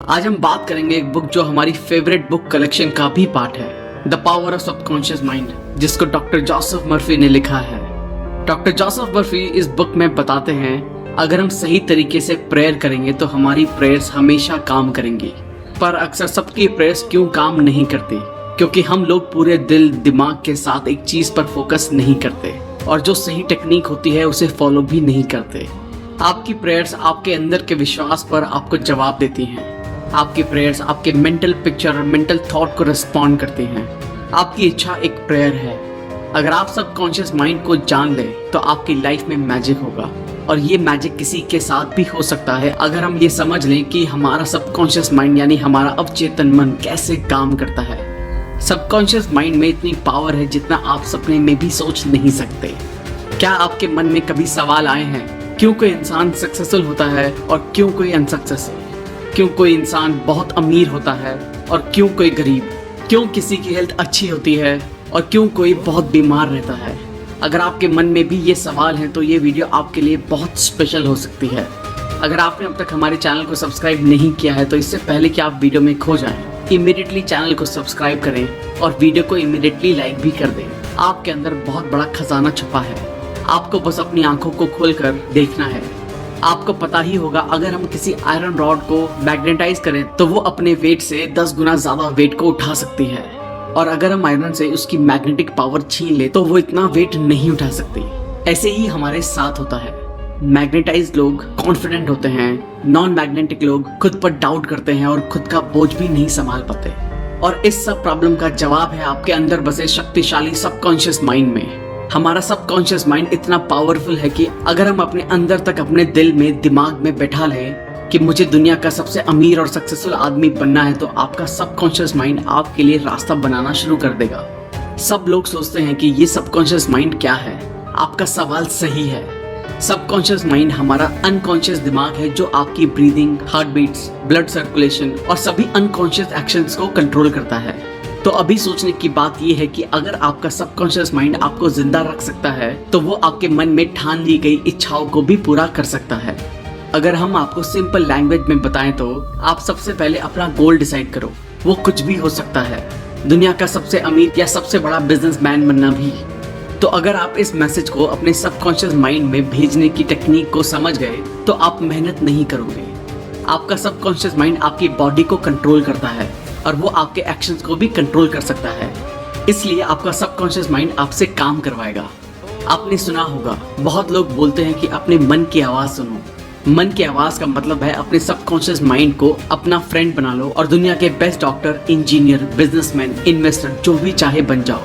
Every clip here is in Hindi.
आज हम बात करेंगे एक बुक जो हमारी फेवरेट बुक कलेक्शन का भी पार्ट है, the power of subconscious mind, जिसको डॉक्टर जोसेफ मर्फी ने लिखा है। डॉक्टर जोसेफ मर्फी इस बुक में बताते हैं अगर हम सही तरीके से प्रेयर करेंगे तो हमारी प्रेयर्स हमेशा काम करेंगी। पर अक्सर सबकी प्रेयर्स क्यों काम नहीं करती? क्योंकि हम लोग पूरे दिल दिमाग के साथ एक चीज पर फोकस नहीं करते और जो सही टेक्निक होती है उसे फॉलो भी नहीं करते। आपकी प्रेयर्स आपके अंदर के विश्वास पर आपको जवाब देती हैं। आपकी प्रेयर्स आपके मेंटल पिक्चर और मेंटल थॉट को रिस्पॉन्ड करती हैं। आपकी इच्छा एक प्रेयर है। अगर आप सबकॉन्शियस माइंड को जान ले तो आपकी लाइफ में मैजिक होगा, और ये मैजिक किसी के साथ भी हो सकता है अगर हम ये समझ लें कि हमारा सबकॉन्शियस माइंड यानी हमारा अवचेतन मन कैसे काम करता है। सबकॉन्शियस माइंड में इतनी पावर है जितना आप सपने में भी सोच नहीं सकते। क्या आपके मन में कभी सवाल आए हैं, क्यों कोई इंसान सक्सेसफुल होता है और क्यों कोई अनसक्सेसफुल? क्यों कोई इंसान बहुत अमीर होता है और क्यों कोई गरीब? क्यों किसी की हेल्थ अच्छी होती है और क्यों कोई बहुत बीमार रहता है? अगर आपके मन में भी ये सवाल हैं तो ये वीडियो आपके लिए बहुत स्पेशल हो सकती है। अगर आपने अब तक हमारे चैनल को सब्सक्राइब नहीं किया है तो इससे पहले कि आप वीडियो में खो जाएं, इमीडिएटली चैनल को सब्सक्राइब करें और वीडियो को इमीडिएटली लाइक भी कर दें। आपके अंदर बहुत बड़ा खजाना छुपा है, आपको बस अपनी आंखों को खोलकर देखना है। आपको पता ही होगा अगर हम किसी आयरन रॉड को मैग्नेटाइज करें तो वो अपने वेट से 10 गुना ज्यादा वेट को उठा सकती है, और अगर हम आयरन से उसकी मैग्नेटिक पावर छीन ले तो वो इतना वेट नहीं उठा सकती। ऐसे ही हमारे साथ होता है। मैग्नेटाइज लोग कॉन्फिडेंट होते हैं, नॉन मैग्नेटिक लोग खुद पर डाउट करते हैं और खुद का बोझ भी नहीं संभाल पाते। और इस सब प्रॉब्लम का जवाब है आपके अंदर बसे शक्तिशाली सबकॉन्शियस माइंड में। हमारा सबकॉन्शियस माइंड इतना पावरफुल है कि अगर हम अपने अंदर तक अपने दिल में दिमाग में बैठा लें कि मुझे दुनिया का सबसे अमीर और सक्सेसफुल आदमी बनना है तो आपका सबकॉन्शियस माइंड आपके लिए रास्ता बनाना शुरू कर देगा। सब लोग सोचते हैं कि ये सबकॉन्शियस माइंड क्या है। आपका सवाल सही है। सबकॉन्शियस माइंड हमारा अनकॉन्शियस दिमाग है जो आपकी breathing, heart beats, blood circulation और सभी अनकॉन्शियस एक्शंस को कंट्रोल करता है। तो अभी सोचने की बात यह है कि अगर आपका सबकॉन्शियस माइंड आपको जिंदा रख सकता है तो वो आपके मन में ठान ली गई इच्छाओं को भी पूरा कर सकता है। अगर हम आपको सिंपल लैंग्वेज में बताएं तो आप सबसे पहले अपना गोल डिसाइड करो। वो कुछ भी हो सकता है, दुनिया का सबसे अमीर या सबसे बड़ा बिजनेसमैन बनना भी। तो अगर आप इस मैसेज को अपने सबकॉन्शियस माइंड में भेजने की टेक्निक को समझ गए तो आप मेहनत नहीं करोगे। आपका सबकॉन्शियस माइंड आपकी बॉडी को कंट्रोल करता है और वो आपके एक्शंस को भी कंट्रोल कर सकता है। इसलिए आपका सबकॉन्शियस माइंड आपसे काम करवाएगा। आपने सुना होगा, बहुत लोग बोलते हैं कि अपने मन की आवाज सुनो। मन की आवाज का मतलब है अपने सबकॉन्शियस माइंड को अपना फ्रेंड बना लो और दुनिया के best doctor, engineer, businessman, investor जो भी चाहे बन जाओ।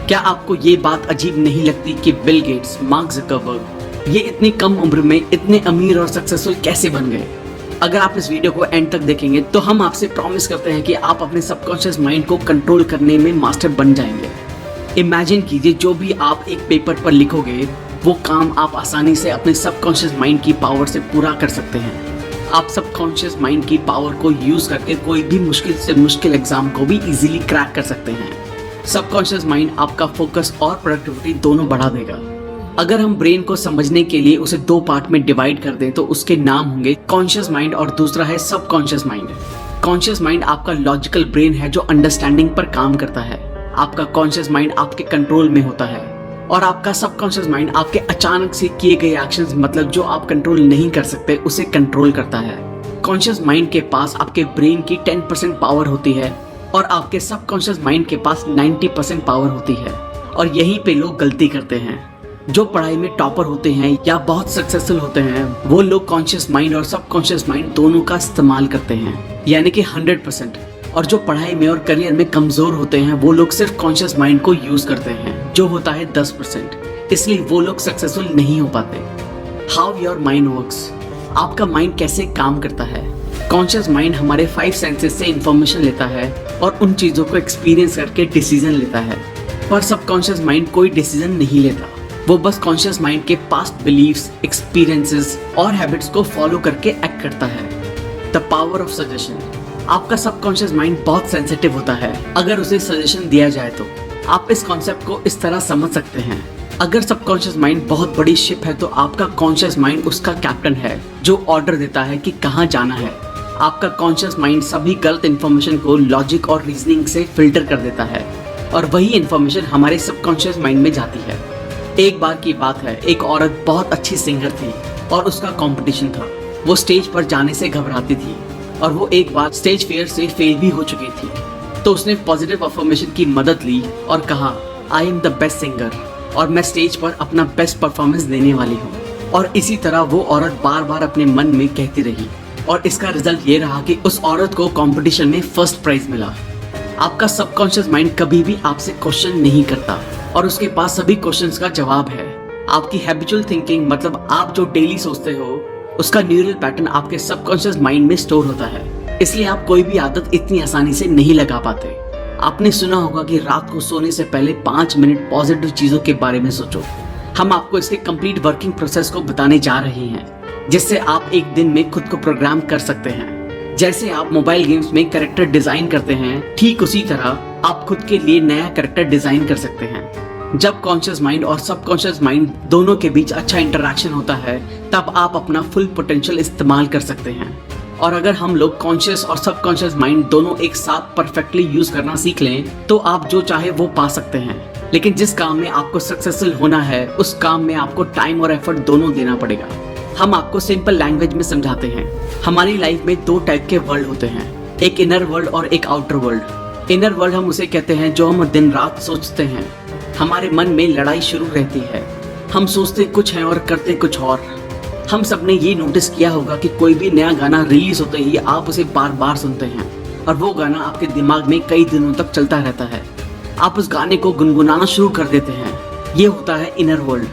क्या आपको ये बात अजीब नहीं लगती कि बिल गेट्स, मार्क ज़करबर्ग ये इतनी कम उम्र में इतने अमीर और सक्सेसफुल कैसे बन गए? अगर आप इस वीडियो को एंड तक देखेंगे तो हम आपसे प्रॉमिस करते हैं कि आप अपने सबकॉन्शियस माइंड को कंट्रोल करने में मास्टर बन जाएंगे। इमेजिन कीजिए, जो भी आप एक पेपर पर लिखोगे वो काम आप आसानी से अपने सबकॉन्शियस माइंड की पावर से पूरा कर सकते हैं। आप सबकॉन्शियस माइंड की पावर को यूज करके कोई भी मुश्किल से मुश्किल एग्जाम को भी इजीली क्रैक कर सकते हैं। सबकॉन्शियस माइंड आपका फोकस और प्रोडक्टिविटी दोनों बढ़ा देगा। अगर हम ब्रेन को समझने के लिए उसे 2 पार्ट में डिवाइड कर दें तो उसके नाम होंगे कॉन्शियस माइंड और दूसरा है सबकॉन्शियस माइंड। कॉन्शियस माइंड आपका लॉजिकल ब्रेन है जो अंडरस्टैंडिंग पर काम करता है। आपका कॉन्शियस माइंड आपके कंट्रोल में होता है और आपका सबकॉन्शियस माइंड आपके अचानक से किए गए एक्शंस, मतलब जो आप कंट्रोल नहीं कर सकते, उसे कंट्रोल करता है। कॉन्शियस माइंड के पास आपके ब्रेन की 10% पावर होती है और आपके सबकॉन्शियस माइंड के पास 90% पावर होती है। और यहीं पे लोग गलती करते हैं। जो पढ़ाई में टॉपर होते हैं या बहुत सक्सेसफुल होते हैं वो लोग कॉन्शियस माइंड और सबकॉन्शियस माइंड दोनों का इस्तेमाल करते हैं, यानी कि 100%। और जो पढ़ाई में और करियर में कमजोर होते हैं वो लोग सिर्फ कॉन्शियस माइंड को यूज करते हैं, जो होता है 10%। इसलिए वो लोग सक्सेसफुल नहीं हो पाते। हाउ योर माइंड वर्क्स, आपका माइंड कैसे काम करता है। कॉन्शियस माइंड हमारे 5 सेंसेस से इंफॉर्मेशन लेता है और उन चीजों को एक्सपीरियंस करके डिसीजन लेता है। पर सबकॉन्शियस माइंड कोई डिसीजन नहीं लेता। वो बस कॉन्शियस माइंड के पास्ट बिलीव्स, एक्सपीरियंसेस और हैबिट्स को फॉलो करके एक्ट करता है। द पावर ऑफ सजेशन, आपका सबकॉन्शियस माइंड बहुत सेंसिटिव होता है। अगर उसे सजेशन दिया जाए तो आप इस कॉन्सेप्ट को इस तरह समझ सकते हैं। अगर सबकॉन्शियस माइंड बहुत बड़ी शिप है तो आपका कॉन्शियस माइंड उसका कैप्टन है जो ऑर्डर देता है कि कहाँ जाना है। आपका कॉन्शियस माइंड सभी गलत इन्फॉर्मेशन को लॉजिक और रीजनिंग से फिल्टर कर देता है और वही इन्फॉर्मेशन हमारे सबकॉन्शियस माइंड में जाती है। एक बार की बात है, एक औरत बहुत अच्छी सिंगर थी और उसका कंपटीशन था। वो स्टेज पर जाने से घबराती थी और वो एक बार स्टेज फियर से फेल भी हो चुकी थी। तो उसने पॉजिटिव अफर्मेशन की मदद ली और कहा, I am the best singer और मैं स्टेज पर अपना बेस्ट परफॉर्मेंस देने वाली हूँ। और इसी तरह वो औरत बार बार अपने मन में कहती रही और इसका रिजल्ट ये रहा कि उस औरत को कंपटीशन में फर्स्ट प्राइज मिला। आपका सबकॉन्शियस माइंड कभी भी आपसे क्वेश्चन नहीं करता और उसके पास सभी क्वेश्चंस का जवाब है। आपकी हैबिचुअल थिंकिंग मतलब आप जो डेली सोचते हो उसका न्यूरल पैटर्न आपके सबकॉन्शियस माइंड में स्टोर होता है, इसलिए आप कोई भी आदत इतनी आसानी से नहीं लगा पाते। आपने सुना होगा कि रात को सोने से पहले 5 मिनट पॉजिटिव चीजों के बारे में सोचो। हम आपको इसके कंप्लीट वर्किंग प्रोसेस को बताने जा रहे हैं, जिससे आप एक दिन में खुद को प्रोग्राम कर सकते हैं। जैसे आप मोबाइल गेम्स में कैरेक्टर डिजाइन करते हैं, ठीक उसी तरह आप खुद के लिए नया कैरेक्टर डिजाइन कर सकते हैं। जब कॉन्शियस माइंड और सबकॉन्शियस माइंड दोनों के बीच अच्छा इंटरेक्शन होता है, तब आप अपना फुल पोटेंशियल इस्तेमाल कर सकते हैं। और अगर हम लोग कॉन्शियस और सबकॉन्शियस माइंड दोनों एक साथ परफेक्टली यूज करना सीख लें, तो आप जो चाहे वो पा सकते हैं। लेकिन जिस काम में आपको सक्सेसफुल होना है, उस काम में आपको टाइम और एफर्ट दोनों देना पड़ेगा। हम आपको सिंपल लैंग्वेज में समझाते हैं। हमारी लाइफ में 2 टाइप के वर्ल्ड होते हैं, एक इनर वर्ल्ड और एक आउटर वर्ल्ड। इनर वर्ल्ड हम उसे कहते हैं जो हम दिन रात सोचते हैं। हमारे मन में लड़ाई शुरू रहती है, हम सोचते कुछ हैं और करते कुछ और। हम सब ने ये नोटिस किया होगा कि कोई भी नया गाना रिलीज होते ही आप उसे बार बार सुनते हैं और वो गाना आपके दिमाग में कई दिनों तक चलता रहता है। आप उस गाने को गुनगुनाना शुरू कर देते हैं। ये होता है इनर वर्ल्ड।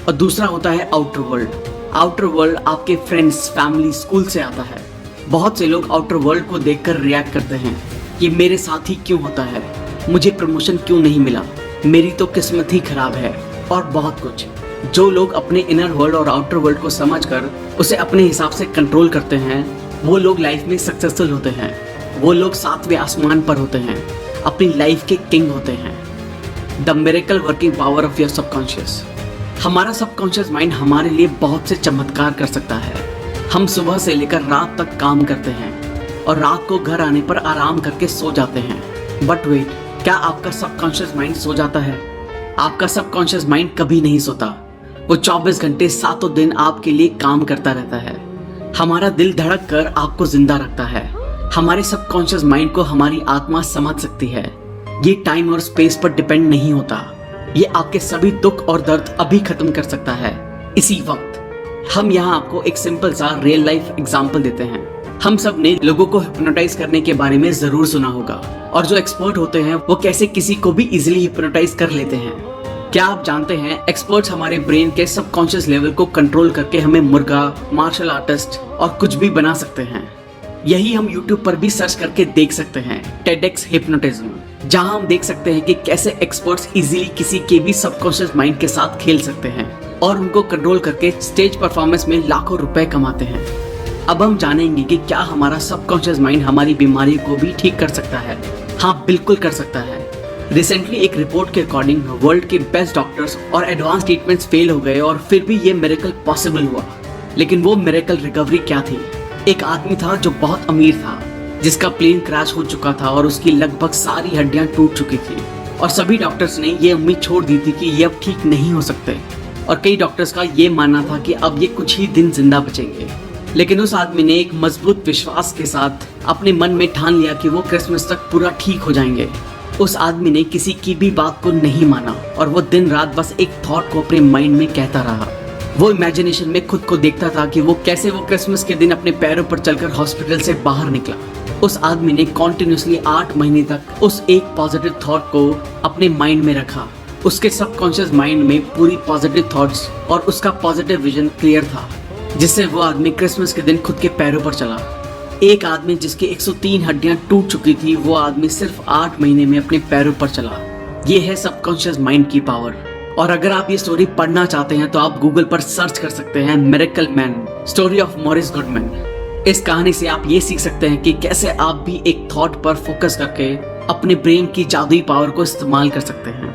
और दूसरा होता है आउटर वर्ल्ड। आउटर वर्ल्ड आपके फ्रेंड्स, फैमिली, स्कूल से आता है। बहुत से लोग आउटर वर्ल्ड को देखकर रिएक्ट करते हैं, ये मेरे साथ ही क्यों होता है, मुझे प्रमोशन क्यों नहीं मिला, मेरी तो किस्मत ही खराब है, और बहुत कुछ। जो लोग अपने इनर वर्ल्ड और आउटर वर्ल्ड को समझकर उसे अपने हिसाब से कंट्रोल करते हैं, वो लोग लाइफ में सक्सेसफुल होते हैं। वो लोग 7वें आसमान पर होते हैं, अपनी लाइफ के किंग होते हैं। The miracle working power of your subconscious. हमारा सबकॉन्शियस माइंड हमारे लिए बहुत से चमत्कार कर सकता है। हम सुबह से लेकर रात तक काम करते हैं और रात को घर आने पर आराम करके सो जाते हैं। बट वेट, क्या आपका सबकॉन्शियस माइंड सो जाता है? आपका सबकॉन्शियस माइंड कभी नहीं सोता। वो 24 घंटे 7 दिन आपके लिए काम करता रहता है। हमारा दिल धड़क कर आपको जिंदा रखता है। हमारे सबकॉन्शियस माइंड को हमारी आत्मा समझ सकती है। ये टाइम और स्पेस पर डिपेंड नहीं होता। ये आपके सभी दुख और दर्द अभी खत्म कर सकता है, इसी वक्त। हम यहाँ आपको एक सिंपल सा रियल लाइफ एग्जांपल देते हैं। हम सब ने लोगों को हिप्नोटाइज करने के बारे में जरूर सुना होगा, और जो एक्सपर्ट होते हैं वो कैसे किसी को भी इजीली हिप्नोटाइज कर लेते हैं। क्या आप जानते हैं, एक्सपर्ट्स हमारे ब्रेन के सबकॉन्शियस लेवल को कंट्रोल करके हमें मुर्गा, मार्शल आर्टिस्ट और कुछ भी बना सकते हैं। यही हम YouTube पर भी सर्च करके देख सकते हैं, TEDx हिप्नोटिज्म, जहां हम देख सकते हैं कि कैसे एक्सपर्ट्स इजीली किसी के भी सबकॉन्शियस माइंड के साथ खेल सकते हैं और उनको कंट्रोल करके स्टेज परफॉर्मेंस में लाखों रुपए कमाते हैं। अब हम जानेंगे कि क्या हमारा सबकॉन्शियस माइंड हमारी बीमारी को भी ठीक कर सकता है। हाँ, बिल्कुल कर सकता है। रिसेंटली एक रिपोर्ट के अकॉर्डिंग वर्ल्ड के बेस्ट डॉक्टर्स और एडवांस ट्रीटमेंट्स फेल हो गए और फिर भी ये मिरेकल पॉसिबल हुआ। लेकिन वो मिरेकल रिकवरी क्या थी? एक आदमी था जो बहुत अमीर था, जिसका प्लेन क्रैश हो चुका था और उसकी लगभग सारी हड्डियां टूट चुकी थी, और सभी डॉक्टर्स ने ये उम्मीद छोड़ दी थी कि ये अब ठीक नहीं हो सकते, और कई डॉक्टर्स का ये मानना था कि अब ये कुछ ही दिन जिंदा बचेंगे। लेकिन उस आदमी ने एक मजबूत विश्वास के साथ अपने मन में ठान लिया कि वो क्रिसमस तक पूरा ठीक हो जाएंगे। उस आदमी ने किसी की भी बात को नहीं माना और वो दिन रात बस एक थॉट को अपने माइंड में कहता रहा। वो इमेजिनेशन में खुद को देखता था कि वो कैसे वो क्रिसमस के दिन अपने पैरों पर चलकर हॉस्पिटल से बाहर निकला। उस आदमी ने कॉन्टिन्यूसली 8 महीने तक उस एक पॉजिटिव थॉट को अपने माइंड में रखा। उसके सबकॉन्शियस माइंड में पूरी पॉजिटिव थॉट्स और उसका पॉजिटिव विजन क्लियर था, जिससे वो आदमी क्रिसमस के दिन खुद के पैरों पर चला। एक आदमी जिसकी 103 हड्डियां टूट चुकी थी, वो आदमी सिर्फ 8 महीने में अपने पैरों पर चला। ये है सबकॉन्शियस माइंड की पावर। और अगर आप ये स्टोरी पढ़ना चाहते हैं तो आप गूगल पर सर्च कर सकते हैं miracle man, story of Morris Goodman. इस कहानी से आप ये सीख सकते हैं कि कैसे आप भी एक थॉट पर फोकस करके अपने ब्रेन की जादुई पावर को इस्तेमाल कर सकते हैं।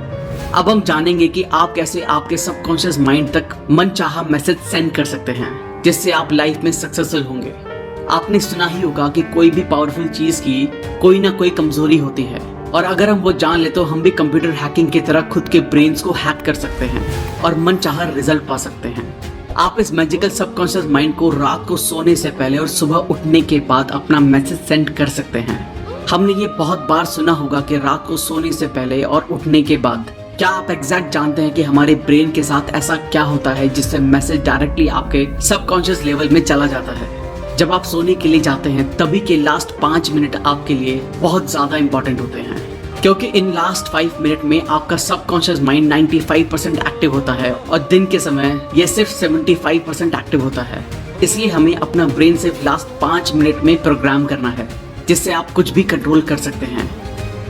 अब हम जानेंगे कि आप कैसे आपके सबकॉन्शियस माइंड तक मनचाहा मैसेज सेंड कर सकते हैं, जिससे आप लाइफ में सक्सेसफुल होंगे। आपने सुना ही होगा कि कोई भी पावरफुल चीज की कोई ना कोई कमजोरी होती है, और अगर हम वो जान ले तो हम भी कंप्यूटर हैकिंग की तरह खुद के ब्रेन्स को हैक कर सकते हैं और मनचाहा रिजल्ट पा सकते हैं। आप इस मैजिकल सबकॉन्शियस माइंड को रात को सोने से पहले और सुबह उठने के बाद अपना मैसेज सेंड कर सकते हैं। हमने ये बहुत बार सुना होगा कि रात को सोने से पहले और उठने के बाद। क्या आप एग्जैक्ट जानते हैं कि हमारे ब्रेन के साथ ऐसा क्या होता है जिससे मैसेज डायरेक्टली आपके सबकॉन्शियस लेवल में चला जाता है? जब आप सोने के लिए जाते हैं तभी के लास्ट 5 मिनट आपके लिए बहुत ज्यादा इंपॉर्टेंट होते हैं, क्योंकि इन लास्ट 5 मिनट में आपका सबकॉन्शियस माइंड 95% एक्टिव होता है और दिन के समय ये सिर्फ 75% एक्टिव होता है। इसलिए हमें अपना ब्रेन सिर्फ लास्ट 5 मिनट में प्रोग्राम करना है, जिससे आप कुछ भी कंट्रोल कर सकते हैं।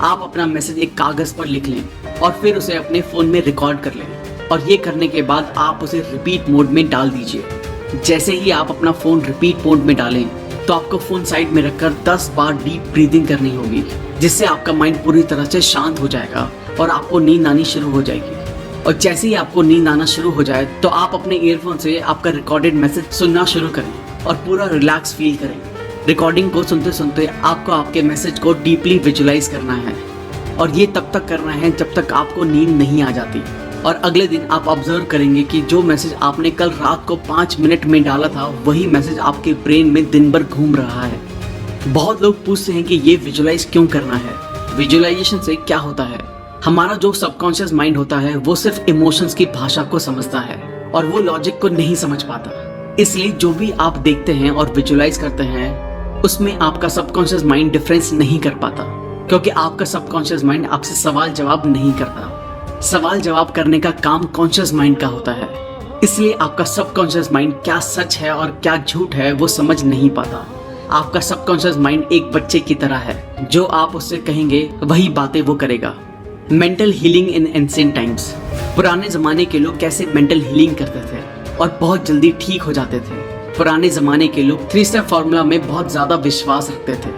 आप अपना मैसेज एक कागज पर लिख लें और फिर उसे अपने फोन में रिकॉर्ड कर लें, और ये करने के बाद आप उसे रिपीट मोड में डाल दीजिए। जैसे ही आप अपना फोन रिपीट मोड में डालें तो आपको फोन साइड में रखकर 10 बार डीप ब्रीदिंग करनी होगी, जिससे आपका माइंड पूरी तरह से शांत हो जाएगा और आपको नींद आनी शुरू हो जाएगी। और जैसे ही आपको नींद आना शुरू हो जाए तो आप अपने ईयरफोन से आपका रिकॉर्डेड मैसेज सुनना शुरू करें और पूरा रिलैक्स फील करें। रिकॉर्डिंग को सुनते सुनते आपको आपके मैसेज को डीपली विजुलाइज करना है, और ये तब तक करना है जब तक आपको नींद नहीं आ जाती। और अगले दिन आप ऑब्जर्व करेंगे कि जो मैसेज आपने कल रात को 5 मिनट में डाला था वही मैसेज आपके ब्रेन में दिन भर घूम रहा है। बहुत लोग पूछते हैं कि ये विजुलाइज क्यों करना है, विजुलाइजेशन से क्या होता है? हमारा जो सबकॉन्शियस माइंड होता है वो सिर्फ इमोशंस की भाषा को समझता है और वो लॉजिक को नहीं समझ पाता। इसलिए जो भी आप देखते हैं और विजुलाइज करते हैं उसमें आपका सबकॉन्शियस माइंड डिफरेंस नहीं कर पाता, क्योंकि आपका सबकॉन्शियस माइंड आपसे सवाल जवाब नहीं करता। सवाल जवाब करने का काम कॉन्शियस माइंड का होता है। इसलिए आपका सबकॉन्शियस माइंड क्या सच है और क्या झूठ है वो समझ नहीं पाता। आपका सबकॉन्शियस माइंड एक बच्चे की तरह है, जो आप उससे कहेंगे वही बातें वो करेगा। Mental healing in ancient times. पुराने जमाने के लोग कैसे मेंटल हीलिंग करते थे और बहुत जल्दी ठीक हो जाते थे। पुराने जमाने के लोग 3 स्टेप फॉर्मूला में बहुत ज्यादा विश्वास रखते थे।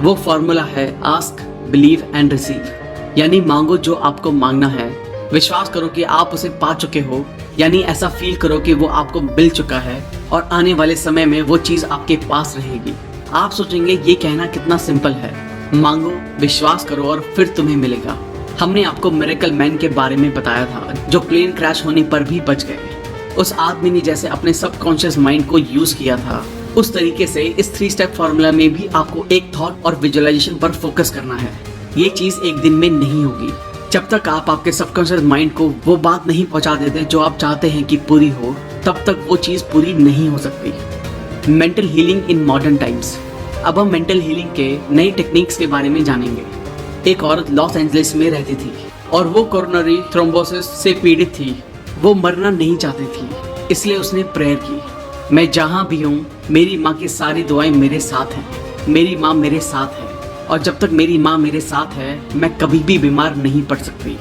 वो फॉर्मूला है आस्क, बिलीव एंड रिसीव, यानी मांगो जो आपको मांगना है, विश्वास करो कि आप उसे पा चुके हो, यानी ऐसा फील करो कि वो आपको मिल चुका है और आने वाले समय में वो चीज आपके पास रहेगी। आप सोचेंगे ये कहना कितना सिंपल है, मांगो, विश्वास करो और फिर तुम्हें मिलेगा। हमने आपको मिरेकल मैन के बारे में बताया था, जो प्लेन क्रैश होने पर भी बच गए। उस आदमी ने जैसे अपने सबकॉन्शियस माइंड को यूज किया था, उस तरीके से इस 3 स्टेप फॉर्मूला में भी आपको एक थॉट और विजुअलाइजेशन पर फोकस करना है। ये चीज एक दिन में नहीं होगी। जब तक आप आपके सबकॉन्शियस माइंड को वो बात नहीं पहुंचा देते जो आप चाहते हैं कि पूरी हो, तब तक वो चीज पूरी नहीं हो सकती। Mental healing in modern times. अब हम मेंटल हीलिंग के नई टेक्निक्स के बारे में जानेंगे। एक औरत लॉस एंजलिस में रहती थी और वो कोरोनरी थ्रोम्बोसिस से पीड़ित थी। वो मरना नहीं चाहती थी, इसलिए उसने प्रेयर की, मैं जहाँ भी हूँ मेरी माँ की सारी दुआएं मेरे साथ हैं, मेरी माँ मेरे साथ है, और जब तक मेरी माँ मेरे साथ है मैं कभी भी बीमार नहीं पड़ सकती।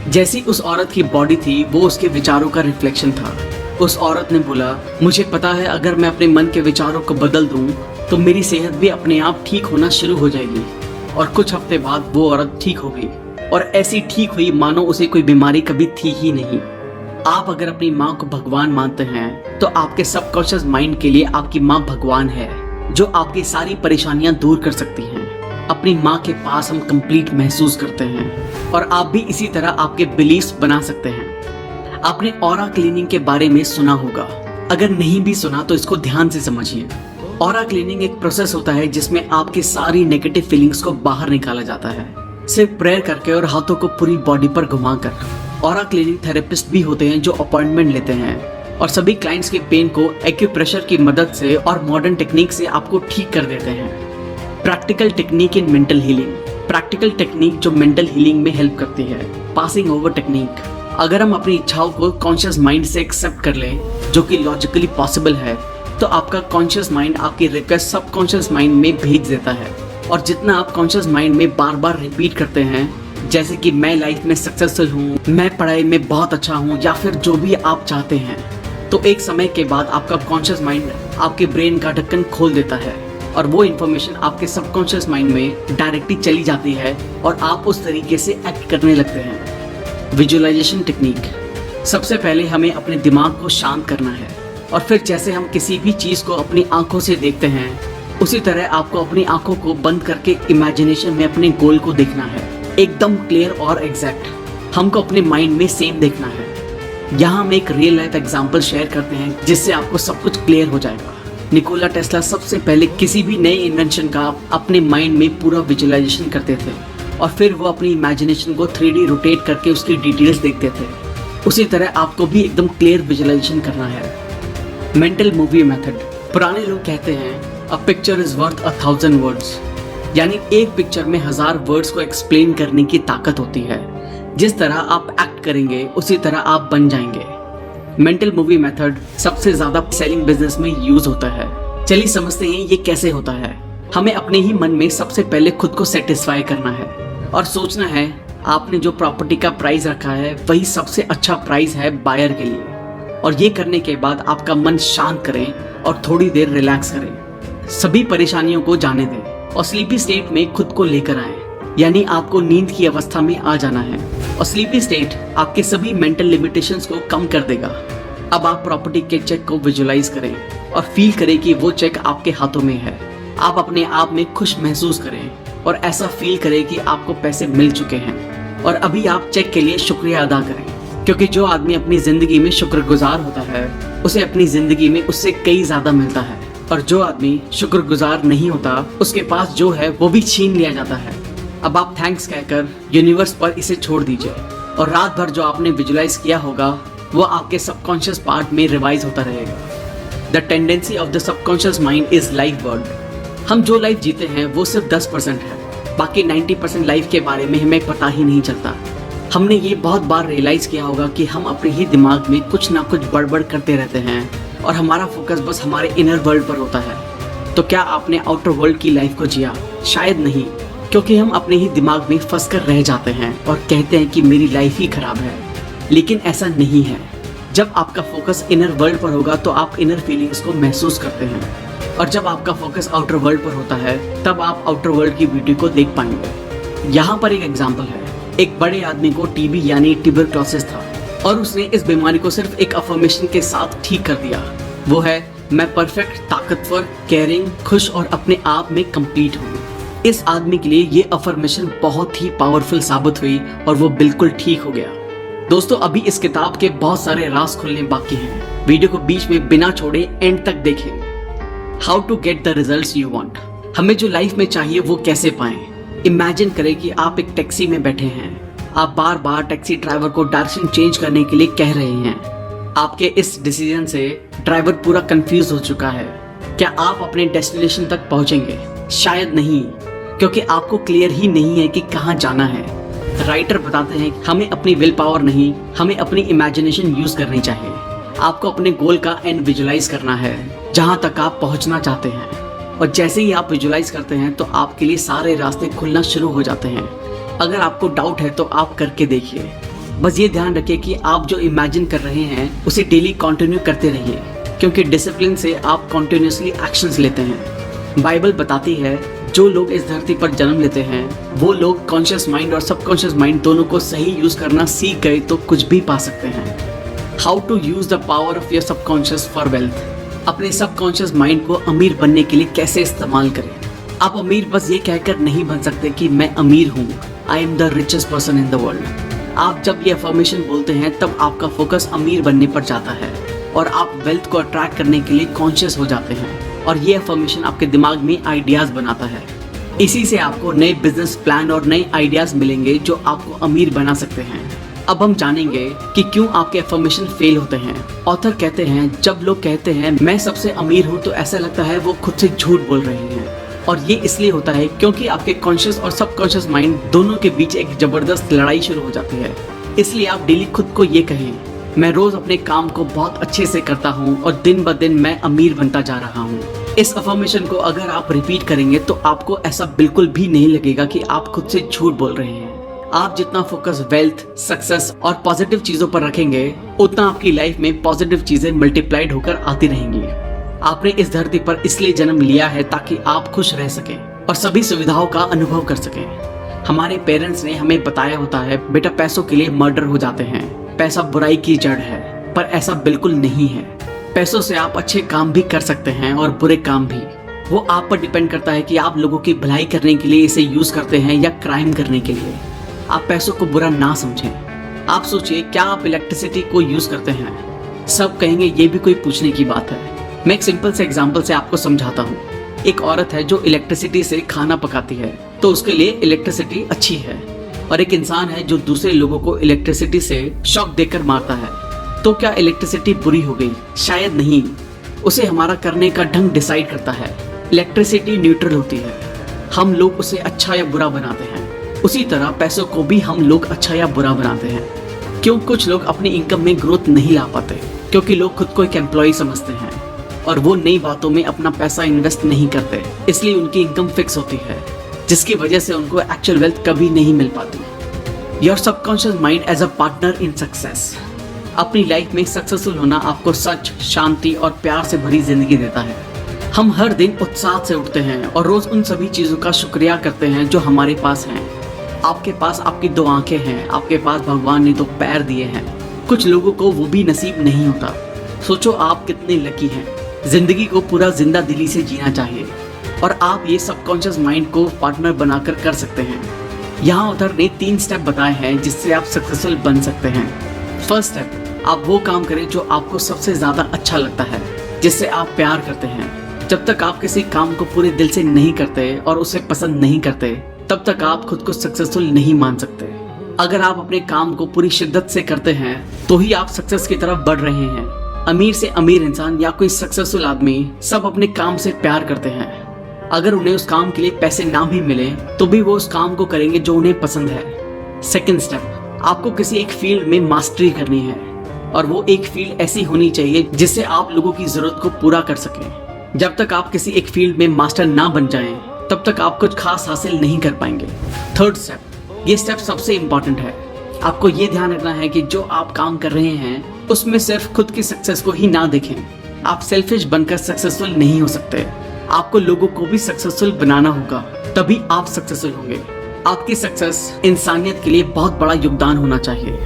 जैसी उस औरत की बॉडी थी वो उसके विचारों का रिफ्लेक्शन था। उस औरत ने बोला, मुझे पता है अगर मैं अपने मन के विचारों को बदल दूं तो मेरी सेहत भी अपने आप ठीक होना शुरू हो जाएगी। और कुछ हफ्ते बाद वो औरत ठीक हो गई और ऐसी ठीक हुई मानो उसे कोई बीमारी कभी थी ही नहीं। आप अगर अपनी माँ को भगवान मानते हैं तो आपके सबकॉन्शियस माइंड के लिए आपकी माँ भगवान है, जो आपकी सारी परेशानियां दूर कर सकती हैं। अपनी माँ के पास हम कंप्लीट महसूस करते हैं और आप भी इसी तरह आपके बिलीफ्स बना सकते हैं। आपने ऑरा क्लीनिंग के बारे में सुना होगा, अगर नहीं भी सुना तो इसको ध्यान से समझिए। ऑरा क्लीनिंग एक प्रोसेस होता है जिसमें आपकी सारी नेगेटिव फीलिंग्स को बाहर निकाला जाता है, सिर्फ प्रेयर करके और हाथों को पूरी बॉडी पर घुमाकर। ऑरा क्लीनिंग थेरेपिस्ट भी होते हैं जो अपॉइंटमेंट लेते हैं और सभी क्लाइंट्स के पेन को एक्यूप्रेशर की मदद से और मॉडर्न टेक्निक से आपको ठीक कर देते हैं। Practical technique in mental healing. Practical technique जो मेंटल हीलिंग में हेल्प करती है। Passing over technique. अगर हम अपनी इच्छाओं को कॉन्शियस माइंड से एक्सेप्ट कर लें, जो कि लॉजिकली पॉसिबल है, तो आपका कॉन्शियस माइंड आपकी रिक्वेस्ट सबकॉन्शियस माइंड में भेज देता है। और जितना आप कॉन्शियस माइंड में बार बार रिपीट करते हैं, जैसे कि मैं लाइफ में सक्सेसफुल हूँ, मैं पढ़ाई में बहुत अच्छा हूँ, या फिर जो भी आप चाहते हैं, तो एक समय के बाद आपका कॉन्शियस माइंड आपके ब्रेन का ढक्कन खोल देता है और वो इन्फॉर्मेशन आपके सबकॉन्शियस माइंड में डायरेक्टली चली जाती है और आप उस तरीके से एक्ट करने लगते हैं। Visualisation technique. सबसे पहले हमें अपने दिमाग को शांत करना है और फिर जैसे हम किसी भी चीज़ को अपनी आंखों से देखते हैं, उसी तरह आपको अपनी आंखों को बंद करके इमेजिनेशन में अपने गोल को देखना है, एकदम क्लियर और एग्जैक्ट। हमको अपने माइंड में सेम देखना है। यहाँ हम एक रियल लाइफ एग्जांपल शेयर करते हैं जिससे आपको सब कुछ क्लियर हो जाएगा। निकोला टेस्ला सबसे पहले किसी भी नए इन्वेंशन का अपने माइंड में पूरा विजुअलाइजेशन करते थे और फिर वो अपनी इमेजिनेशन को 3D रोटेट करके उसकी डिटेल्स देखते थे। उसी तरह आपको भी एकदम क्लियर विजुअलाइजेशन करना है। Mental movie method. पुराने लोग कहते हैं a picture is worth 1000 words, यानी एक पिक्चर में 1000 वर्ड्स को एक्सप्लेन करने की ताकत होती है। जिस तरह आप एक्ट करेंगे उसी तरह आप बन जाएंगे। मेंटल मूवी मेथड सबसे ज्यादा सेलिंग बिजनेस में यूज होता है। चलिए समझते हैं ये कैसे होता है। हमें अपने ही मन में सबसे पहले खुद को सेटिस्फाई करना है और सोचना है आपने जो प्रॉपर्टी का प्राइस रखा है वही सबसे अच्छा प्राइस है बायर के लिए। और ये करने के बाद आपका मन शांत करें और थोड़ी देर रिलैक्स करें। सभी परेशानियों को जाने दें और स्लीपी स्टेट में खुद को लेकर आएं, यानी आपको नींद की अवस्था में आ जाना है। और स्लीपी स्टेट आपके सभी मेंटल लिमिटेशंस को कम कर देगा। अब आप प्रॉपर्टी के चेक को विजुअलाइज करें और फील करें कि वो चेक आपके हाथों में है। आप अपने आप में खुश महसूस करें और ऐसा फील करें कि आपको पैसे मिल चुके हैं। और अभी आप चेक के लिए शुक्रिया अदा करें, क्योंकि जो आदमी अपनी जिंदगी में शुक्रगुजार होता है उसे अपनी जिंदगी में उससे कई ज्यादा मिलता है, और जो आदमी शुक्रगुजार नहीं होता उसके पास जो है वो भी छीन लिया जाता है। अब आप थैंक्स कहकर यूनिवर्स पर इसे छोड़ दीजिए और रात भर जो आपने विजुलाइज किया होगा वो आपके सबकॉन्शियस पार्ट में रिवाइज होता रहेगा। The tendency of the subconscious mind is life word. हम जो लाइफ जीते हैं वो सिर्फ 10% है, बाकी 90% लाइफ के बारे में हमें पता ही नहीं चलता। हमने ये बहुत बार रियलाइज किया होगा कि हम अपने ही दिमाग में कुछ ना कुछ बड़बड़ करते रहते हैं और हमारा फोकस बस हमारे इनर वर्ल्ड पर होता है। तो क्या आपने आउटर वर्ल्ड की लाइफ को जिया? शायद नहीं, क्योंकि हम अपने ही दिमाग में फंस कर रह जाते हैं और कहते हैं कि मेरी लाइफ ही खराब है। लेकिन ऐसा नहीं है। जब आपका फोकस इनर वर्ल्ड पर होगा तो आप इनर फीलिंग्स को महसूस करते हैं, और जब आपका फोकस आउटर वर्ल्ड पर होता है तब आप आउटर वर्ल्ड की ब्यूटी को देख पाएंगे। यहाँ पर एक एग्जाम्पल है। एक बड़े आदमी को टीबी यानी ट्यूबरक्लोसिस था और उसने इस बीमारी को सिर्फ एक अफर्मेशन के साथ ठीक कर दिया। वो है, मैं परफेक्ट, ताकतवर, केयरिंग, खुश और अपने आप में कंप्लीट हूँ। इस आदमी के लिए ये अफर्मेशन बहुत ही पावरफुल साबित हुई और वो बिल्कुल ठीक हो गया। दोस्तों, अभी इस किताब के बहुत सारे राज खुलने बाकी हैं। वीडियो को बीच में बिना छोड़े एंड तक देखें। How to get the results you want. हमें जो लाइफ में चाहिए वो कैसे पाएं। इमेजिन करें कि आप एक टैक्सी में बैठे हैं। आप बार बार टैक्सी ड्राइवर को डायरेक्शन चेंज करने के लिए कह रहे हैं। आपके इस डिसीजन से ड्राइवर पूरा कंफ्यूज हो चुका है। क्या आप अपने डेस्टिनेशन तक पहुंचेंगे? शायद नहीं, क्योंकि आपको क्लियर ही नहीं है कि कहाँ जाना है। राइटर बताते हैं हमें अपनी विल पावर नहीं, हमें अपनी इमेजिनेशन यूज करनी चाहिए। आपको अपने गोल का एंड विजुलाइज करना है, जहाँ तक आप पहुँचना चाहते हैं। और जैसे ही आप विजुलाइज करते हैं तो आपके लिए सारे रास्ते खुलना शुरू हो जाते हैं। अगर आपको डाउट है तो आप करके देखिए। बस ये ध्यान रखिए कि आप जो इमेजिन कर रहे हैं उसे डेली कंटिन्यू करते रहिए, क्योंकि डिसिप्लिन से आप कंटिन्यूसली एक्शंस लेते हैं। बाइबल बताती है जो लोग इस धरती पर जन्म लेते हैं वो लोग कॉन्शियस माइंड और सबकॉन्शियस माइंड दोनों को सही यूज करना सीख गए तो कुछ भी पा सकते हैं। How to use the power of your subconscious for wealth. अपने सबकॉन्शियस माइंड को अमीर बनने के लिए कैसे इस्तेमाल करें। आप अमीर बस ये कहकर नहीं बन सकते कि मैं अमीर हूँ, I am the richest person in the world. आप जब ये अफर्मेशन बोलते हैं तब आपका फोकस अमीर बनने पर जाता है और आप वेल्थ को अट्रैक्ट करने के लिए कॉन्शियस हो जाते हैं, और ये अफर्मेशन आपके दिमाग में आइडियाज बनाता है। इसी से आपको नए बिजनेस प्लान और नए आइडियाज मिलेंगे जो आपको अमीर बना सकते हैं। अब हम जानेंगे कि क्यों आपके अफर्मेशन फेल होते हैं। ऑथर कहते हैं जब लोग कहते हैं मैं सबसे अमीर हूँ तो ऐसा लगता है वो खुद से झूठ बोल रहे हैं, और ये इसलिए होता है क्योंकि आपके कॉन्शियस और सबकॉन्शियस माइंड दोनों के बीच एक जबरदस्त लड़ाई शुरू हो जाती है। इसलिए आप डेली खुद को ये कहें, मैं रोज अपने काम को बहुत अच्छे से करता हूँ और दिन ब दिन मैं अमीर बनता जा रहा हूँ। इस अफर्मेशन को अगर आप रिपीट करेंगे तो आपको ऐसा बिल्कुल भी नहीं लगेगा कि आप खुद से झूठ बोल रहे हैं। आप जितना फोकस वेल्थ, सक्सेस और पॉजिटिव चीजों पर रखेंगे उतना आपकी लाइफ में पॉजिटिव चीजें मल्टीप्लाइड होकर आती रहेंगी। आपने इस धरती पर इसलिए जन्म लिया है ताकि आप खुश रह सकें और सभी सुविधाओं का अनुभव कर सकें। हमारे पेरेंट्स ने हमें बताया होता है बेटा पैसों के लिए मर्डर हो जाते हैं, पैसा बुराई की जड़ है, पर ऐसा बिल्कुल नहीं है। पैसों से आप अच्छे काम भी कर सकते हैं और बुरे काम भी। वो आप पर डिपेंड करता है कि आप लोगों की भलाई करने के लिए इसे यूज करते हैं या क्राइम करने के लिए। आप पैसों को बुरा ना समझें। आप सोचिए, क्या आप इलेक्ट्रिसिटी को यूज करते हैं? सब कहेंगे ये भी कोई पूछने की बात है। मैं एक सिंपल से एग्जांपल से आपको समझाता हूँ। एक औरत है जो इलेक्ट्रिसिटी से खाना पकाती है, तो उसके लिए इलेक्ट्रिसिटी अच्छी है। और एक इंसान है जो दूसरे लोगों को इलेक्ट्रिसिटी से शॉक देकर मारता है, तो क्या इलेक्ट्रिसिटी बुरी हो गई? शायद नहीं। उसे हमारा करने का ढंग डिसाइड करता है। इलेक्ट्रिसिटी न्यूट्रल होती है, हम लोग उसे अच्छा या बुरा बनाते हैं। उसी तरह पैसों को भी हम लोग अच्छा या बुरा बनाते हैं। क्यों कुछ लोग अपनी इनकम में ग्रोथ नहीं ला पाते? क्योंकि लोग खुद को एक एम्प्लॉय समझते हैं और वो नई बातों में अपना पैसा इन्वेस्ट नहीं करते, इसलिए उनकी इनकम फिक्स होती है, जिसकी वजह से उनको एक्चुअल वेल्थ कभी नहीं मिल पाती। Your subconscious mind as a partner in success. अपनी लाइफ में सक्सेसफुल होना आपको सच, शांति और प्यार से भरी जिंदगी देता है। हम हर दिन उत्साह से उठते हैं और रोज उन सभी चीजों का शुक्रिया करते हैं जो हमारे पास हैं। आपके पास आपकी 2 आंखें हैं, आपके पास भगवान ने 2 पैर दिए हैं। कुछ लोगों को वो भी नसीब नहीं होता। सोचो आप कितने लकी हैं। जिंदगी को पूरा जिंदा दिली से जीना चाहिए और आप ये सबकॉन्शियस माइंड को पार्टनर बनाकर कर सकते हैं। यहाँ ऑथर ने 3 स्टेप बताए हैं जिससे आप सक्सेसफुल बन सकते हैं। फर्स्ट स्टेप, आप वो काम करें जो आपको सबसे ज्यादा अच्छा लगता है, जिससे आप प्यार करते हैं। जब तक आप किसी काम को पूरे दिल से नहीं करते और उसे पसंद नहीं करते, तब तक आप खुद को सक्सेसफुल नहीं मान सकते। अगर आप अपने काम को पूरी शिद्दत से करते हैं तो ही आप सक्सेस की तरफ बढ़ रहे हैं। अमीर से अमीर इंसान या कोई सक्सेसफुल आदमी सब अपने काम से प्यार करते हैं। अगर उन्हें उस काम के लिए पैसे ना भी मिले तो भी वो उस काम को करेंगे जो उन्हें पसंद है। सेकंड स्टेप, आपको किसी एक फील्ड में मास्टरी करनी है और वो एक फील्ड ऐसी होनी चाहिए जिससे आप लोगों की जरूरत को पूरा कर सकें। जब तक आप किसी एक फील्ड में मास्टर ना बन जाएं, तब तक आप कुछ खास हासिल नहीं कर पाएंगे। थर्ड स्टेप, ये स्टेप सबसे इम्पोर्टेंट है। आपको ये ध्यान रखना है कि जो आप काम कर रहे हैं उसमें सिर्फ खुद की सक्सेस को ही ना देखें। आप सेल्फिश बनकर सक्सेसफुल नहीं हो सकते। आपको लोगों को भी सक्सेसफुल बनाना होगा, तभी आप सक्सेसफुल होंगे। आपकी सक्सेस इंसानियत के लिए बहुत बड़ा योगदान होना चाहिए।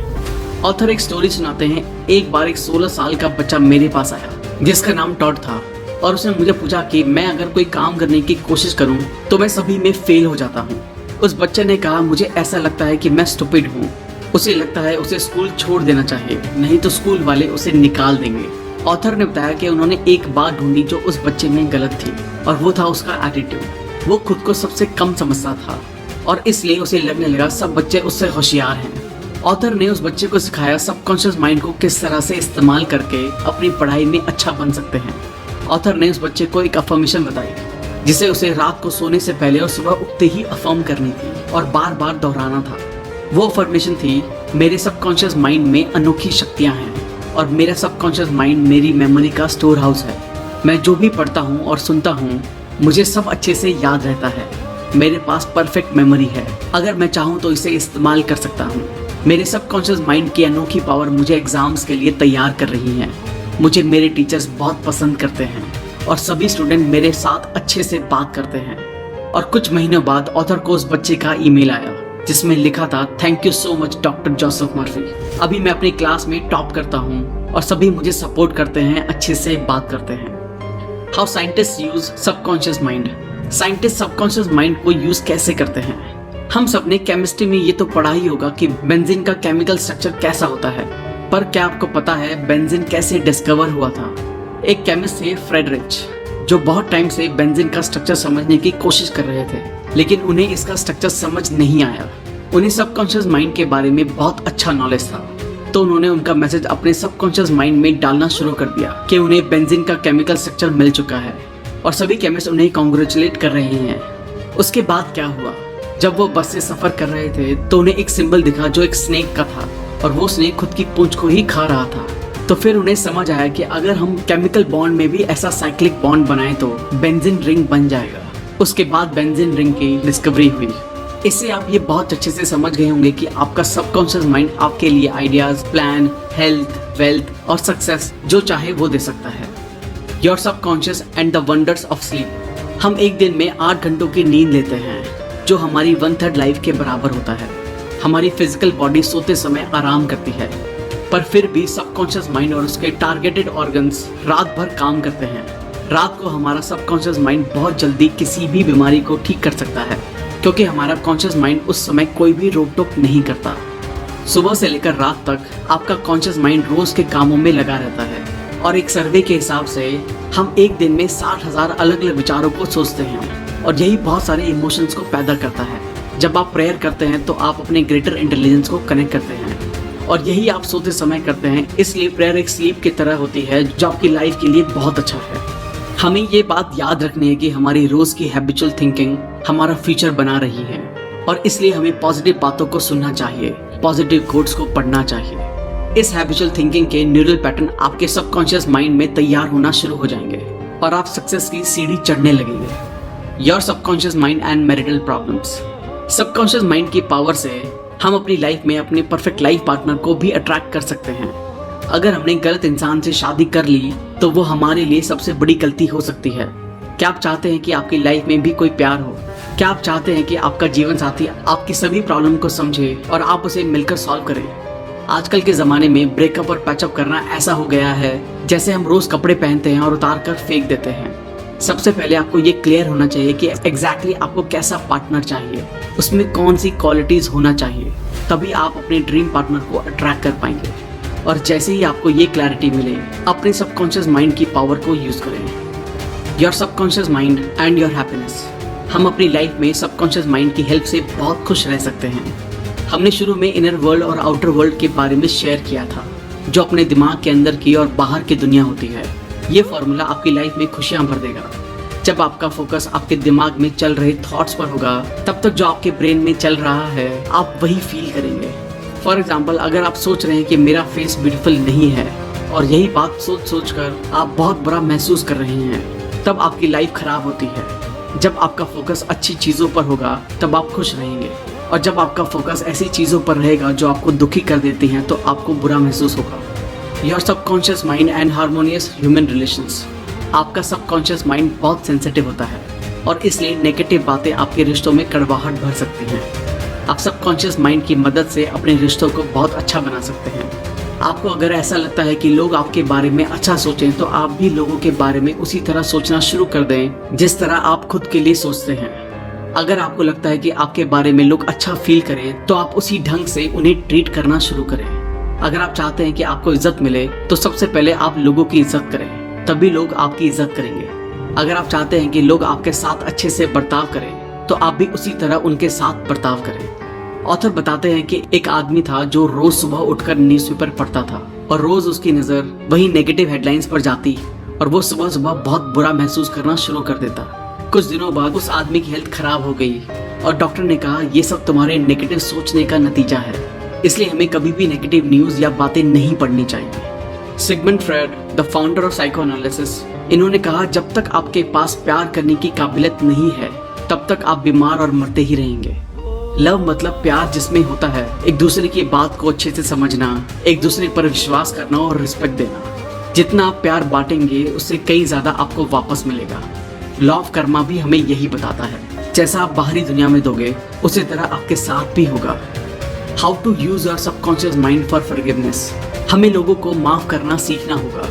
ऑथर एक स्टोरी सुनाते हैं। एक बार एक 16 साल का बच्चा मेरे पास आया जिसका नाम टॉड था और उसने मुझे पूछा कि मैं अगर कोई काम करने की कोशिश करूं तो मैं सभी में फेल हो जाता हूं। उस बच्चे ने कहा, मुझे ऐसा लगता है कि मैं स्टूपिड हूं। उसे लगता है उसे स्कूल छोड़ देना चाहिए, नहीं तो स्कूल वाले उसे निकाल देंगे। ऑथर ने बताया कि उन्होंने एक बात ढूंढी जो उस बच्चे में गलत थी और वो था उसका एटीट्यूड। वो खुद को सबसे कम समझता था और इसलिए उसे लगने लगा सब बच्चे उससे होशियार हैं। ऑथर ने उस बच्चे को सिखाया सबकॉन्शियस माइंड को किस तरह से इस्तेमाल करके अपनी पढ़ाई में अच्छा बन सकते हैं। ऑथर ने उस बच्चे को एक अफर्मेशन बताई जिसे उसे रात को सोने से पहले और सुबह उठते ही अफर्म करनी थी और बार बार दोहराना था। वो अफर्मेशन थी, मेरे सबकॉन्शियस माइंड में अनोखी शक्तियां हैं और मेरा सबकॉन्शियस माइंड मेरी मेमोरी का स्टोर हाउस है। मैं जो भी पढ़ता हूँ और सुनता हूँ मुझे सब अच्छे से याद रहता है। मेरे पास परफेक्ट मेमोरी है, अगर मैं चाहूँ तो इसे इस्तेमाल कर सकता हूँ। मेरे सबकॉन्शियस माइंड की अनोखी पावर मुझे एग्जाम्स के लिए तैयार कर रही है। मुझे मेरे टीचर्स बहुत पसंद करते हैं और सभी स्टूडेंट मेरे साथ अच्छे से बात करते हैं। और कुछ महीनों बाद ऑथर को उस बच्चे का ईमेल आया जिसमें लिखा था, thank you so much doctor Joseph Murphy. अभी मैं अपनी क्लास में टॉप करता हूँ और सभी मुझे सपोर्ट करते हैं, अच्छे से बात करते हैं। How scientist use subconscious mind. Scientist subconscious mind को यूज कैसे करते हैं? हम सब ने केमिस्ट्री में ये तो पढ़ा ही होगा कि बेंजीन का केमिकल स्ट्रक्चर कैसा होता है, पर क्या आपको पता है बेंजीन कैसे डिस्कवर हुआ था? एक केमिस्ट थे फ्रेडरिच, जो बहुत टाइम से बेंजीन का स्ट्रक्चर समझने की कोशिश कर रहे थे, लेकिन उन्हें इसका स्ट्रक्चर समझ नहीं आया। उन्हें सबकॉन्शियस माइंड के बारे में बहुत अच्छा नॉलेज था, तो उन्होंने उनका मैसेज अपने सबकॉन्शियस माइंड में डालना शुरू कर दिया कि उन्हें बेंजीन का केमिकल स्ट्रक्चर मिल चुका है और सभी केमिस्ट उन्हें कॉन्ग्रेचुलेट कर रहे हैं। उसके बाद क्या हुआ, जब वो बस से सफर कर रहे थे तो उन्हें एक सिंबल दिखा जो एक स्नेक का था और वो स्नेक खुद की पूंछ को ही खा रहा था। तो फिर उन्हें समझ आया कि अगर हम केमिकल बॉन्ड में भी ऐसा साइक्लिक बॉन्ड बनाएं तो बेंजीन रिंग बन जाएगा। उसके बाद बेंजीन रिंग की डिस्कवरी हुई। इससे आप ये बहुत अच्छे से समझ गए होंगे कि आपका सबकॉन्शियस माइंड आपके लिए आइडियाज, प्लान, हेल्थ, वेल्थ और सक्सेस जो चाहे वो दे सकता है। Your subconscious and the wonders of sleep. हम एक दिन में 8 घंटों की नींद लेते हैं जो हमारी 1/3 लाइफ के बराबर होता है। हमारी फिजिकल बॉडी सोते समय आराम करती है, पर फिर भी सबकॉन्शियस माइंड और उसके टारगेटेड ऑर्गन्स रात भर काम करते हैं। रात को हमारा सबकॉन्शियस माइंड बहुत जल्दी किसी भी बीमारी को ठीक कर सकता है, क्योंकि हमारा कॉन्शियस माइंड उस समय कोई भी रोक टोक नहीं करता। सुबह से लेकर रात तक आपका कॉन्शियस माइंड रोज के कामों में लगा रहता है, और एक सर्वे के हिसाब से हम एक दिन में 60,000 अलग अलग विचारों को सोचते हैं, और यही बहुत सारे इमोशंस को पैदा करता है। जब आप प्रेयर करते हैं तो आप अपने ग्रेटर इंटेलिजेंस को कनेक्ट करते हैं, और यही आप सोते समय करते हैं। इसलिए प्रेयर एक स्लीप की तरह होती है जो आपकी लाइफ के लिए बहुत अच्छा है। हमें ये बात याद रखनी है कि हमारी रोज की हैबिचुअल थिंकिंग हमारा फ्यूचर बना रही है, और इसलिए हमें पॉजिटिव बातों को सुनना चाहिए, पॉजिटिव कोट्स को पढ़ना चाहिए। इस हैबिचुअल थिंकिंग के न्यूरल पैटर्न आपके सबकॉन्शियस माइंड में तैयार होना शुरू हो जाएंगे, और आप सक्सेस की सीढ़ी चढ़ने लगेंगे। Your subconscious mind and marital problems. Subconscious mind की पावर से हम अपनी लाइफ में अपने परफेक्ट लाइफ पार्टनर को भी अट्रैक्ट कर सकते हैं। अगर हमने गलत इंसान से शादी कर ली तो वो हमारे लिए सबसे बड़ी गलती हो सकती है। क्या आप चाहते हैं कि आपकी लाइफ में भी कोई प्यार हो? क्या आप चाहते हैं कि आपका जीवन साथी आपकी सभी प्रॉब्लम को समझे और आप उसे मिलकर सॉल्व करें? आजकल के ज़माने में ब्रेकअप और पैचअप करना ऐसा हो गया है जैसे हम रोज़ कपड़े पहनते हैं और उतार कर फेंक देते हैं। सबसे पहले आपको ये क्लियर होना चाहिए कि एग्जैक्टली आपको कैसा पार्टनर चाहिए, उसमें कौन सी क्वालिटीज़ होना चाहिए, तभी आप अपने ड्रीम पार्टनर को अट्रैक्ट कर पाएंगे। और जैसे ही आपको ये क्लैरिटी मिले, अपने सबकॉन्शियस माइंड की पावर को यूज़ करें। Your subconscious mind and your happiness. हम अपनी लाइफ में सबकॉन्शियस माइंड की हेल्प से बहुत खुश रह सकते हैं। हमने शुरू में इनर वर्ल्ड और आउटर वर्ल्ड के बारे में शेयर किया था, जो अपने दिमाग के अंदर की और बाहर की दुनिया होती है। ये फॉर्मूला आपकी लाइफ में खुशियाँ भर देगा। जब आपका फोकस आपके दिमाग में चल रहे थॉट्स पर होगा, तब तक जो आपके ब्रेन में चल रहा है आप वही फील करेंगे। फॉर एग्जाम्पल, अगर आप सोच रहे हैं कि मेरा फेस ब्यूटीफुल नहीं है, और यही बात सोच सोच कर आप बहुत बुरा महसूस कर रहे हैं, तब आपकी लाइफ खराब होती है। जब आपका फोकस अच्छी चीज़ों पर होगा तब आप खुश रहेंगे, और जब आपका फोकस ऐसी चीज़ों पर रहेगा जो आपको दुखी कर देती हैं तो आपको बुरा महसूस होगा। Your subconscious mind and harmonious human relations. आपका सबकॉन्शियस माइंड बहुत सेंसिटिव होता है, और इसलिए नेगेटिव बातें आपके रिश्तों में कड़वाहट भर सकती हैं। आप सबकॉन्शियस माइंड की मदद से अपने रिश्तों को बहुत अच्छा बना सकते हैं। आपको अगर ऐसा लगता है कि लोग आपके बारे में अच्छा सोचें, तो आप भी लोगों के बारे में उसी तरह सोचना शुरू कर दें जिस तरह आप खुद के लिए सोचते हैं। अगर आपको लगता है कि आपके बारे में लोग अच्छा फील करें, तो आप उसी ढंग से उन्हें ट्रीट करना शुरू करें। अगर आप चाहते हैं कि आपको इज्जत मिले, तो सबसे पहले आप लोगों की इज्जत करें, तभी लोग आपकी इज्जत करेंगे। अगर आप चाहते हैं कि लोग आपके साथ अच्छे से बर्ताव करें, तो आप भी उसी तरह उनके साथ बर्ताव करें। ऑथर बताते हैं कि एक आदमी था जो रोज सुबह उठकर न्यूज़पेपर पढ़ता था, और रोज उसकी नज़र वही नेगेटिव हेडलाइंस पर जाती, और वो सुबह सुबह बहुत बुरा महसूस करना शुरू कर देता। कुछ दिनों बाद उस आदमी की हेल्थ खराब हो गई, और डॉक्टर ने कहा ये सब तुम्हारे नेगेटिव सोचने का नतीजा है, इसलिए हमें कभी भी नेगेटिव न्यूज़ या बातें नहीं पढ़नी चाहिए। Sigmund Freud, the founder of psychoanalysis, इन्होंने कहा जब तक आपके पास प्यार करने की काबिलियत नहीं है, तब तक आप बीमार और मरते ही रहेंगे। लव मतलब प्यार, जिसमें होता है एक दूसरे की बात को अच्छे से समझना, एक दूसरे पर विश्वास करना और रिस्पेक्ट देना। जितना आप प्यार बांटेंगे, उससे कई ज्यादा आपको वापस मिलेगा। लॉ ऑफ कर्मा भी हमें यही बताता है, जैसा आप बाहरी दुनिया में दोगे, उसी तरह आपके साथ भी होगा। How to use your subconscious mind for forgiveness. हमें लोगों को माफ करना सीखना होगा।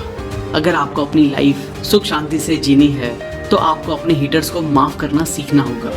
अगर आपको अपनी लाइफ सुख शांति से जीनी है, तो आपको अपने हेटर्स को माफ करना सीखना होगा,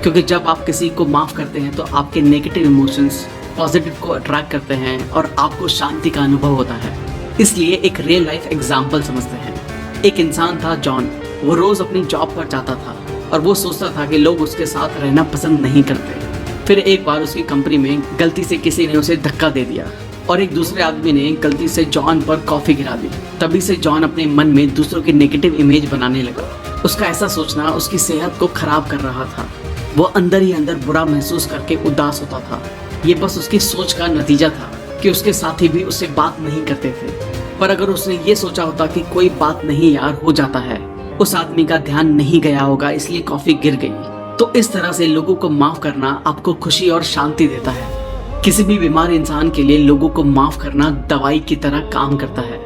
क्योंकि जब आप किसी को माफ करते हैं तो आपके नेगेटिव इमोशंस पॉजिटिव को अट्रैक्ट करते हैं, और आपको शांति का अनुभव होता है। इसलिए एक रियल लाइफ एग्जाम्पल समझते हैं। एक इंसान था जॉन। वो रोज अपनी जॉब पर जाता था, और वो सोचता था कि लोग उसके साथ रहना पसंद नहीं करते। फिर एक बार उसकी कंपनी में गलती से किसी ने उसे धक्का दे दिया, और एक दूसरे आदमी ने गलती से जॉन पर कॉफी गिरा दी। तभी से जॉन अपने मन में दूसरों की नेगेटिव इमेज बनाने लगा। उसका ऐसा सोचना उसकी सेहत को खराब कर रहा था। वो अंदर ही अंदर बुरा महसूस करके उदास होता था। ये बस उसकी सोच का नतीजा था कि उसके साथी भी उससे बात नहीं करते थे। पर अगर उसने ये सोचा होता कि कोई बात नहीं यार, हो जाता है, उस आदमी का ध्यान नहीं गया होगा, इसलिए कॉफी गिर गई। तो इस तरह से लोगों को माफ करना आपको खुशी और शांति देता है। किसी भी बीमार इंसान के लिए लोगों को माफ करना दवाई की तरह काम करता है।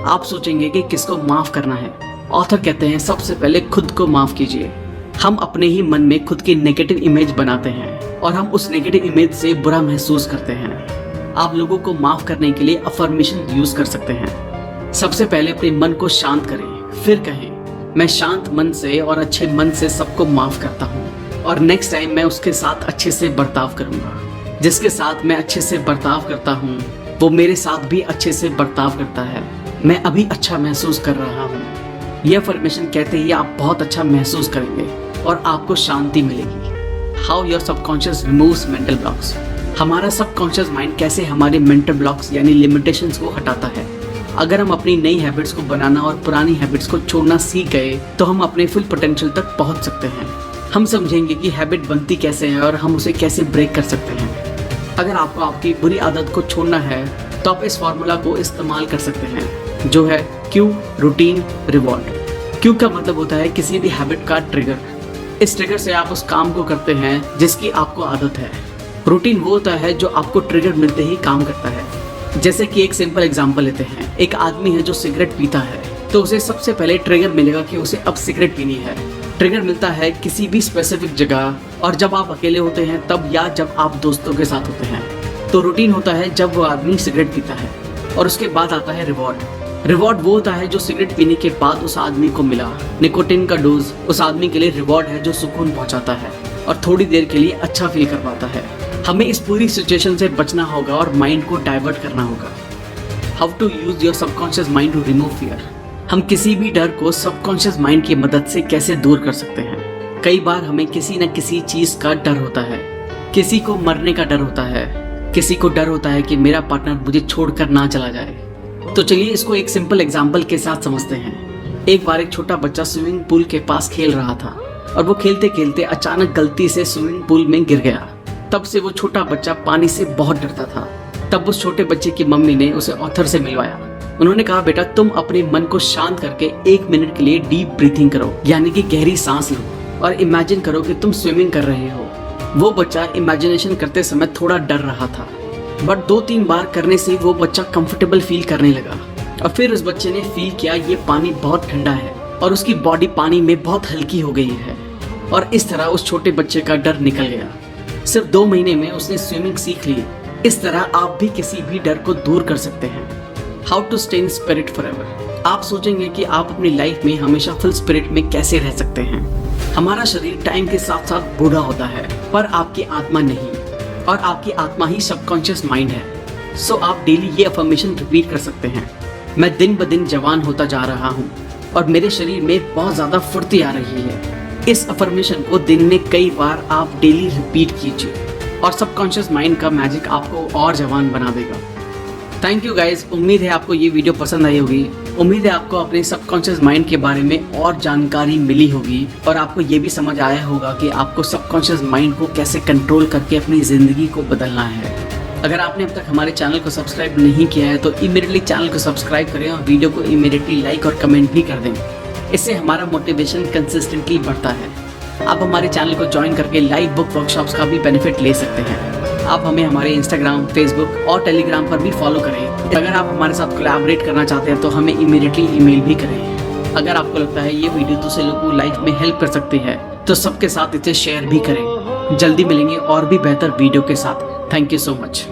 आप सोचेंगे कि किसको माफ करना है। ऑथर कहते हैं सबसे पहले खुद को माफ कीजिए। हम अपने ही मन में खुद की नेगेटिव इमेज बनाते हैं, और हम उस नेगेटिव इमेज से बुरा महसूस करते हैं। आप लोगों को माफ करने के लिए अफर्मेशन यूज कर सकते हैं। सबसे पहले अपने मन को शांत करें, फिर कहें मैं शांत मन से और अच्छे मन से सबको माफ करता हूँ और नेक्स्ट टाइम मैं उसके साथ अच्छे से बर्ताव करूँगा। जिसके साथ मैं अच्छे से बर्ताव करता हूँ वो मेरे साथ भी अच्छे से बर्ताव करता है। मैं अभी अच्छा महसूस कर रहा हूँ। यह अफर्मेशन कहते ही आप बहुत अच्छा महसूस करेंगे और आपको शांति मिलेगी। How your subconscious removes mental blocks. हमारा सबकॉन्शियस माइंड कैसे हमारे मेंटल ब्लॉक्स यानी लिमिटेशंस को हटाता है। अगर हम अपनी नई हैबिट्स को बनाना और पुरानी हैबिट्स को छोड़ना सीख गए तो हम अपने फुल पोटेंशियल तक पहुंच सकते हैं। हम समझेंगे कि हैबिट बनती कैसे है और हम उसे कैसे ब्रेक कर सकते हैं। अगर आपको आपकी बुरी आदत को छोड़ना है तो आप इस फॉर्मूला को इस्तेमाल कर सकते हैं जो है क्यू, रूटीन, रिवॉर्ड। क्यू का मतलब होता है किसी भी हैबिट का ट्रिगर। इस ट्रिगर से आप उस काम को करते हैं जिसकी आपको आदत है। रूटीन वो होता है जो आपको ट्रिगर मिलते ही काम करता है। जैसे कि एक सिंपल एग्जांपल लेते हैं, एक आदमी है जो सिगरेट पीता है तो उसे सबसे पहले ट्रिगर मिलेगा कि उसे अब सिगरेट पीनी है। ट्रिगर मिलता है किसी भी स्पेसिफिक जगह और जब आप अकेले होते हैं तब या जब आप दोस्तों के साथ होते हैं। तो रूटीन होता है जब वो आदमी सिगरेट पीता है और उसके बाद आता है रिवॉर्ड। रिवॉर्ड वो होता है जो सिगरेट पीने के बाद उस आदमी को मिला। निकोटिन का डोज उस आदमी के लिए रिवॉर्ड है जो सुकून पहुंचाता है और थोड़ी देर के लिए अच्छा फील करवाता है। हमें इस पूरी सिचुएशन से बचना होगा और माइंड को डाइवर्ट करना होगा। How to use your subconscious mind to remove fear. हम किसी भी डर को सबकॉन्शियस माइंड की मदद से कैसे दूर कर सकते हैं। कई बार हमें किसी न किसी चीज का डर होता है। किसी को मरने का डर होता है, किसी को डर होता है कि मेरा पार्टनर मुझे छोड़कर ना चला जाए। तो चलिए इसको एक सिंपल एग्जाम्पल के साथ समझते हैं। एक बार एक छोटा बच्चा स्विमिंग पूल के पास खेल रहा था और वो खेलते खेलते अचानक गलती से स्विमिंग पूल में गिर गया। तब से वो छोटा बच्चा पानी से बहुत डरता था। तब उस छोटे बच्चे की मम्मी ने उसे ऑथर से मिलवाया। उन्होंने कहा, बेटा तुम अपने मन को शांत करके 1 मिनट के लिए डीप ब्रीथिंग करो, यानी कि गहरी सांस लो और इमेजिन करो कि तुम स्विमिंग कर रहे हो। वो बच्चा इमेजिनेशन करते समय थोड़ा डर रहा था, बट 2-3 बार करने से वो बच्चा कंफर्टेबल फील करने लगा और फिर उस बच्चे ने फील किया ये पानी बहुत ठंडा है और उसकी बॉडी पानी में बहुत हल्की हो गई है और इस तरह उस छोटे बच्चे का डर निकल गया। सिर्फ 2 महीने में उसने स्विमिंग सीख ली। इस तरह आप भी किसी भी डर को दूर कर सकते हैं। How to stay in spirit forever. आप सोचेंगे कि आप अपनी लाइफ में हमेशा फुल स्पिरिट में कैसे रह सकते हैं। हमारा शरीर टाइम के साथ साथ बूढ़ा होता है पर आपकी आत्मा नहीं, और आपकी आत्मा ही सबकॉन्शियस माइंड है। सो आप डेली ये अफर्मेशन रिपीट कर सकते हैं, मैं दिन ब दिन जवान होता जा रहा हूँ और मेरे शरीर में बहुत ज़्यादा फुर्ती आ रही है। इस अफर्मेशन को दिन में कई बार आप डेली रिपीट कीजिए और सबकॉन्शियस माइंड का मैजिक आपको और जवान बना देगा। Thank you guys. उम्मीद है आपको ये वीडियो पसंद आई होगी। उम्मीद है आपको अपने सबकॉन्शियस माइंड के बारे में और जानकारी मिली होगी और आपको ये भी समझ आया होगा कि आपको सबकॉन्शियस माइंड को कैसे कंट्रोल करके अपनी ज़िंदगी को बदलना है। अगर आपने अब तक हमारे चैनल को सब्सक्राइब नहीं किया है तो इमीडिएटली चैनल को सब्सक्राइब करें और वीडियो को इमीडिएटली लाइक और कमेंट भी कर दें। इससे हमारा मोटिवेशन कंसिस्टेंटली बढ़ता है। आप हमारे चैनल को ज्वाइन करके लाइव बुक वर्कशॉप्स का भी बेनिफिट ले सकते हैं। आप हमें हमारे इंस्टाग्राम, फेसबुक और टेलीग्राम पर भी फॉलो करें। अगर आप हमारे साथ कोलैबोरेट करना चाहते हैं तो हमें इमीडिएटली ईमेल भी करें। अगर आपको लगता है ये वीडियो दूसरे लोगों को लाइफ में हेल्प कर सकती है तो सबके साथ इसे शेयर भी करें। जल्दी मिलेंगे और भी बेहतर वीडियो के साथ। Thank you so much.